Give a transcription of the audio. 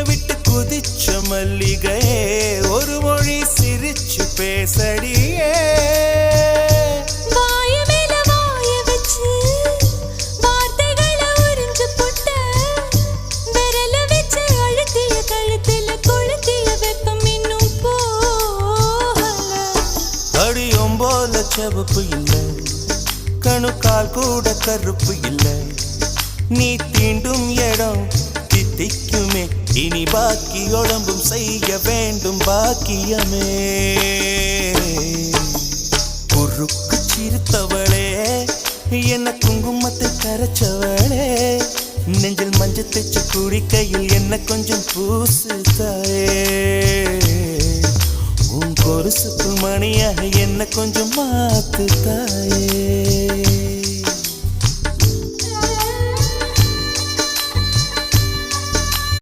விட்டு குதிச்ச மல்லிகையே ஒரு மொழி சிரிச்சு பேசடியே அடியும் போல செவப்பு இல்லை கணுக்கால் கூட கருப்பு இல்லை நீ தீண்டும் இடம் தித்திக்குமே இனி பாக்கி உடம்பும் செய்ய வேண்டும் பாக்கியமே குறுக்கு சிரித்தவளே என்ன குங்குமத்தை கரைச்சவளே நெஞ்சில் மஞ்சள் தைச்சு குடிக்கையில் என்ன கொஞ்சம் பூசு தாயே உன் கொலுசுக்குள் மணியாக என்ன கொஞ்சம் மாத்து தாயே